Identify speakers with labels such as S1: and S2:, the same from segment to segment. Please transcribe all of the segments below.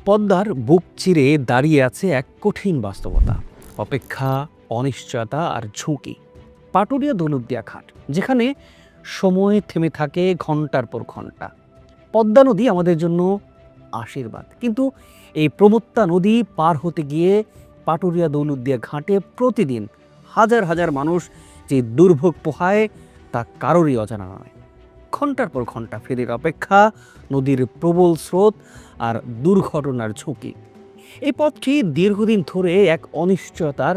S1: পদ্মার বুক চিরে দাঁড়িয়ে আছে এক কঠিন বাস্তবতা, অপেক্ষা, অনিশ্চয়তা আর ঝুঁকি। পাটুরিয়া দৌলতদিয়া ঘাট, যেখানে সময় থেমে থাকে ঘন্টার পর ঘন্টা। পদ্মা নদী আমাদের জন্য আশীর্বাদ, কিন্তু এই প্রমত্তা নদী পার হতে গিয়ে পাটুরিয়া দৌলতদিয়া ঘাটে প্রতিদিন হাজার হাজার মানুষ যে দুর্ভোগ পোহায় তা কারোরই অজানা নয়। ঘন্টার পর ঘন্টা ফেরির অপেক্ষা, নদীর প্রবল স্রোত আর দুর্ঘটনার ঝুঁকি। এই পথটি দীর্ঘদিন ধরে এক অনিশ্চয়তার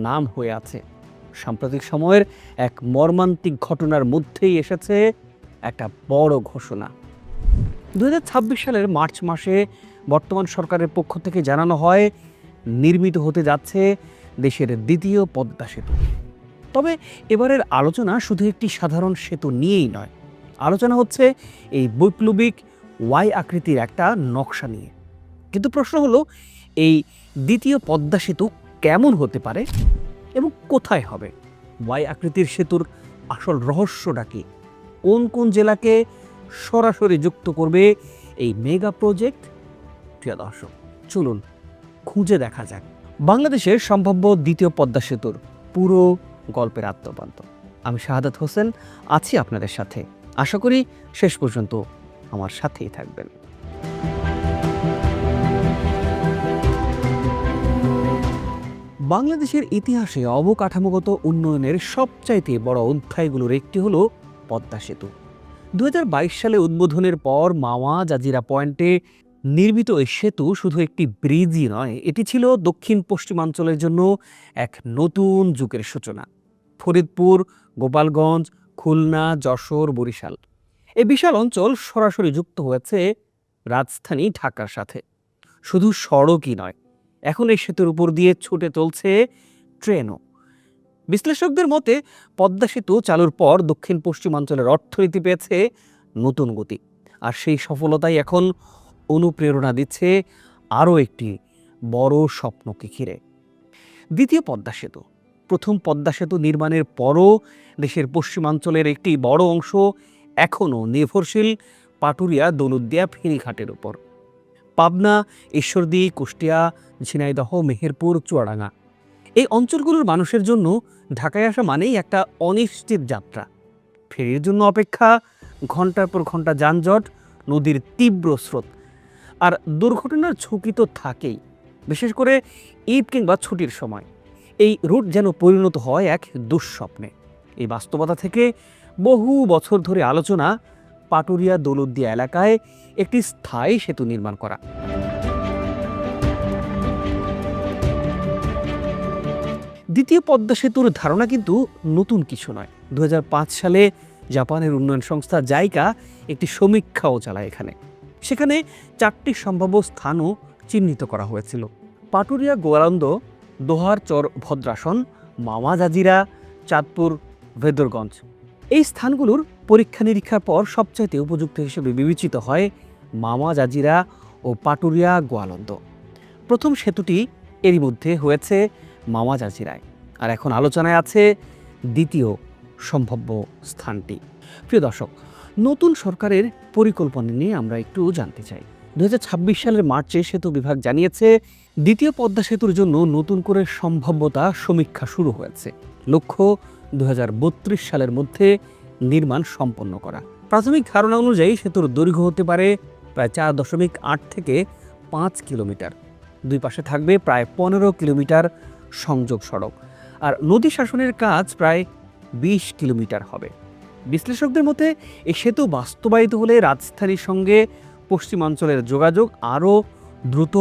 S1: নাম হয়ে আছে। সাম্প্রতিক সময়ের এক মর্মান্তিক ঘটনার মধ্যেই এসেছে একটা বড় ঘোষণা। 2026 সালের মার্চ মাসে বর্তমান সরকারের পক্ষ থেকে জানানো হয়, নির্মিত হতে যাচ্ছে দেশের দ্বিতীয় পদ্মা সেতু। তবে এবারের আলোচনা শুধু একটি সাধারণ সেতু নিয়েই নয়, আলোচনা হচ্ছে এই বৈপ্লবিক ওয়াই আকৃতির একটা নকশা নিয়ে। কিন্তু প্রশ্ন হলো, এই দ্বিতীয় পদ্মা সেতু কেমন হতে পারে এবং কোথায় হবে? ওয়াই আকৃতির সেতুর আসল রহস্যটা কি? কোন কোন জেলাকে সরাসরি যুক্ত করবে এই মেগা প্রজেক্ট? প্রিয় দর্শক, চলুন খুঁজে দেখা যাক বাংলাদেশের সম্ভাব্য দ্বিতীয় পদ্মা সেতুর পুরো গল্পের আত্মবান্ত। আমি শাহাদাত হোসেন আছি আপনাদের সাথে। আশা করি শেষ পর্যন্ত আমার সাথেই থাকবেন। বাংলাদেশের ইতিহাসে অবকাঠামোগত উন্নয়নের সবচাইতে বড় অধ্যায়গুলোর একটি হলো পদ্মা সেতু। 2022 সালে উদ্বোধনের পর মাওয়া জাজিরা পয়েন্টে নির্মিত এই সেতু শুধু একটি ব্রিজই নয়, এটি ছিল দক্ষিণ পশ্চিমাঞ্চলের জন্য এক নতুন যুগের সূচনা। ফরিদপুর, গোপালগঞ্জ, খুলনা, যশোর, বরিশাল, এই বিশাল অঞ্চল সরাসরি যুক্ত হয়েছে রাজধানী ঢাকার সাথে। শুধু সড়কই নয়, এখন এই সেতুর উপর দিয়ে ছুটে চলছে ট্রেনও। বিশ্লেষকদের মতে পদ্মা সেতু চালুর পর দক্ষিণ পশ্চিমাঞ্চলের অর্থনীতি পেয়েছে নতুন গতি, আর সেই সফলতাই এখন অনুপ্রেরণা দিচ্ছে আরও একটি বড় স্বপ্নকে ঘিরে, দ্বিতীয় পদ্মা সেতু। প্রথম পদ্মা সেতু নির্মাণের পরও দেশের পশ্চিমাঞ্চলের একটি বড় অংশ এখনও নির্ভরশীল পাটুরিয়া দৌলতদিয়া ফেরিঘাটের উপর। পাবনা, ঈশ্বরদী, কুষ্টিয়া, ঝিনাইদহ, মেহেরপুর, চুয়াডাঙ্গা, এই অঞ্চলগুলোর মানুষের জন্য ঢাকায় আসা মানেই একটা অনিশ্চিত যাত্রা। ফেরির জন্য অপেক্ষা, ঘন্টার পর ঘন্টা যানজট, নদীর তীব্র স্রোত আর দুর্ঘটনার ঝুঁকি তো থাকেই, বিশেষ করে ঈদ কিংবা ছুটির সময়। এই রুট যেন পরিণত হয় এক দুঃস্বপ্নে। এই বাস্তবতা থেকে বহু বছর ধরে আলোচনা পাটুরিয়া দৌলতদিয়া এলাকায় একটি স্থায়ী সেতু নির্মাণ করা। দ্বিতীয় পদ্মা সেতুর ধারণা কিন্তু নতুন কিছু নয়। 2005 সালে জাপানের উন্নয়ন সংস্থা জাইকা একটি সমীক্ষাও চালায় এখানে। সেখানে 4টি সম্ভাব্য স্থানও চিহ্নিত করা হয়েছিল: পাটুরিয়া গোয়ালন্দ, দোহার চর ভদ্রাসন, মাওয়া জাজিরা, চাঁদপুর, ভেদরগঞ্জ। এই স্থানগুলোর পরীক্ষা নিরীক্ষার পর সবচাইতে উপযুক্ত হিসেবে বিবেচিত হয় মাওয়া জাজিরা ও পাটুরিয়া গোয়ালন্দ। প্রথম সেতুটি এরই মধ্যে হয়েছে মাওয়া জাজিরায়, আর এখন আলোচনায় আছে দ্বিতীয় সম্ভাব্য স্থানটি। প্রিয় দর্শক, নতুন সরকারের পরিকল্পনা নিয়ে আমরা একটু জানতে চাই। 2026 সালের মার্চে সেতু বিভাগ জানিয়েছে, দ্বিতীয় পদ্মা সেতুর জন্য নতুন করে সম্ভাব্যতা সমীক্ষা শুরু হয়েছে। লক্ষ্য 2032 সালের মধ্যে নির্মাণ সম্পন্ন করা। প্রাথমিক ধারণা অনুযায়ী সেতুর দৈর্ঘ্য হতে পারে প্রায় 4.8 থেকে 5 কিলোমিটার। দুই পাশে থাকবে প্রায় 15 কিলোমিটার সংযোগ সড়ক, আর নদী শাসনের কাজ প্রায় 20 কিলোমিটার হবে। বিশ্লেষকদের মতে এই সেতু বাস্তবায়িত হলে রাজধানীর সঙ্গে পশ্চিমাঞ্চলের যোগাযোগ আরও দ্রুত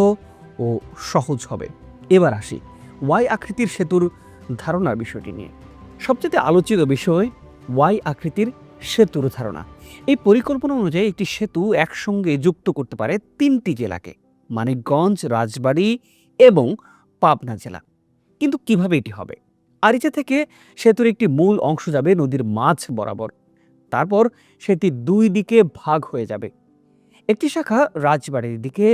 S1: ও সহজ হবে। এবার আসি ওয়াই আকৃতির সেতুর ধারণার বিষয়টি নিয়ে। সবচেয়ে আলোচিত বিষয় ওয়াই আকৃতির সেতুর ধারণা। এই পরিকল্পনা অনুযায়ী একটি সেতু একসঙ্গে যুক্ত করতে পারে 3টি জেলাকে: মানিকগঞ্জ, রাজবাড়ী এবং পাবনা জেলা। কিন্তু কিভাবে এটি হবে? আরিচা থেকে সেতুর একটি মূল অংশ যাবে নদীর মাঝ বরাবর, তারপর সেটি 2 দিকে ভাগ হয়ে যাবে। একটি শাখা রাজবাড়ির দিকে,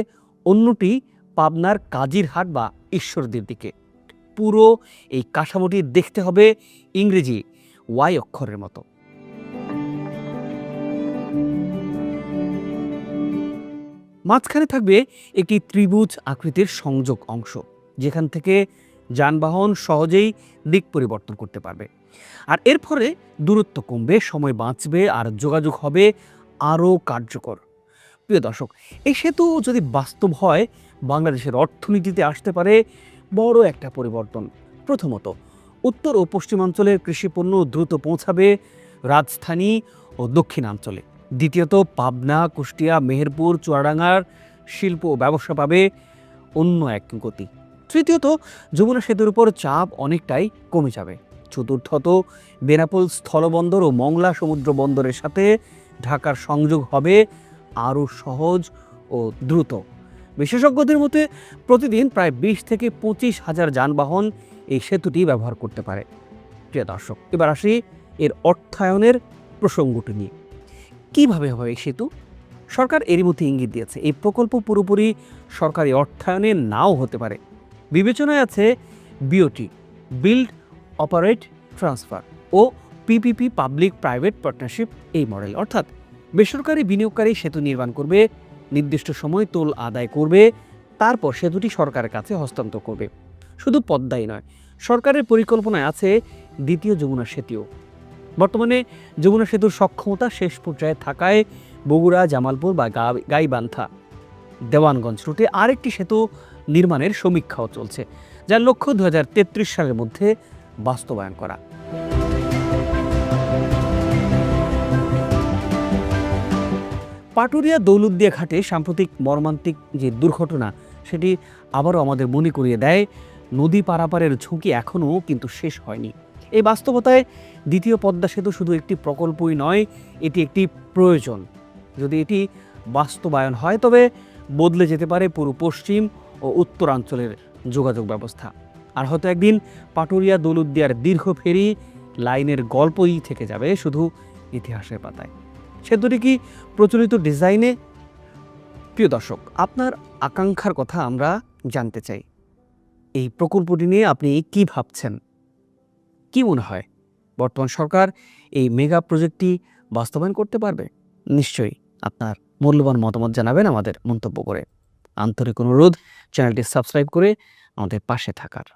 S1: অন্যটি পাবনার কাজিরহাট বা ঈশ্বরদীর দিকে। পুরো এই কাঠামোটি দেখতে হবে ইংরেজি ওয়াই অক্ষরের মতো। মাঝখানে থাকবে একটি ত্রিভুজ আকৃতির সংযোগ অংশ, যেখান থেকে যানবাহন সহজেই দিক পরিবর্তন করতে পারবে। আর এর ফলে দূরত্ব কমবে, সময় বাঁচবে, আর যোগাযোগ হবে আরও কার্যকর। প্রিয় দর্শক, এই সেতু যদি বাস্তব হয়, বাংলাদেশের অর্থনীতিতে আসতে পারে বড় একটা পরিবর্তন। প্রথমত, উত্তর ও পশ্চিমাঞ্চলের কৃষিপণ্য দ্রুত পৌঁছাবে রাজধানী ও দক্ষিণাঞ্চলে। দ্বিতীয়ত, পাবনা, কুষ্টিয়া, মেহেরপুর, চুয়াডাঙ্গার শিল্প ও ব্যবসা পাবে অন্য এক গতি। তৃতীয়ত, যমুনা সেতুর উপর চাপ অনেকটাই কমে যাবে। চতুর্থত, বেনাপোল স্থলবন্দর ও মংলা সমুদ্র বন্দরের সাথে ঢাকার সংযোগ হবে আরও সহজ ও দ্রুত। বিশেষজ্ঞদের মতে প্রতিদিন প্রায় 20 থেকে 25 হাজার যানবাহন এই সেতুটি ব্যবহার করতে পারে। প্রিয় দর্শক, এবার আসি এর অর্থায়নের প্রসঙ্গটি নিয়ে। কীভাবে হবে এই সেতু? সরকার এরই মধ্যে ইঙ্গিত দিয়েছে এই প্রকল্প পুরোপুরি সরকারি অর্থায়নে নাও হতে পারে। বিবেচনায় আছে বিওটি, বিল্ড অপারেট ট্রান্সফার, ও পিপিপি, পাবলিক প্রাইভেট পার্টনারশিপ এই মডেল। অর্থাৎ বেসরকারি বিনিয়োগকারী সেতু নির্মাণ করবে, নির্দিষ্ট সময় টোল আদায় করবে, তারপর সেতুটি সরকারের কাছে হস্তান্তর করবে। শুধু পদ্মাই নয়, সরকারের পরিকল্পনায় আছে দ্বিতীয় যমুনা সেতুও। বর্তমানে যমুনা সেতুর সক্ষমতা শেষ পর্যায়ে থাকায় বগুড়া, জামালপুর বা গাইবান্ধা, দেওয়ানগঞ্জ রুটে আরেকটি সেতু নির্মাণের সমীক্ষাও চলছে, যার লক্ষ্য 2033 সালের মধ্যে বাস্তবায়ন করা। পাটুরিয়া দৌলতদিয়া ঘাটে সাম্প্রতিক মর্মান্তিক যে দুর্ঘটনা, সেটি আবারও আমাদের মনে করিয়ে দেয় নদী পারাপারের ঝুঁকি এখনও কিন্তু শেষ হয়নি। এই বাস্তবতায় দ্বিতীয় পদ্মা সেতু শুধু একটি প্রকল্পই নয়, এটি একটি প্রয়োজন। যদি এটি বাস্তবায়ন হয়, তবে বদলে যেতে পারে পুরো পশ্চিম ও উত্তরাঞ্চলের যোগাযোগ ব্যবস্থা। আর হয়তো একদিন পাটুরিয়া দৌলতদিয়ার দীর্ঘ ফেরি লাইনের গল্পই থেকে যাবে শুধু ইতিহাসের পাতায়। সেতুটি কি প্রচলিত ডিজাইনে? প্রিয় দর্শক, আপনার আকাঙ্ক্ষার কথা আমরা জানতে চাই। এই প্রকল্পটি নিয়ে আপনি কি ভাবছেন? কি মনে হয়, বর্তমান সরকার এই মেগা প্রজেক্টটি বাস্তবায়ন করতে পারবে? নিশ্চয়ই আপনার মূল্যবান মতামত জানাবেন আমাদের মন্তব্য করে। আন্তরিক অনুরোধ চ্যানেলটি সাবস্ক্রাইব করে আমাদের পাশে থাকার।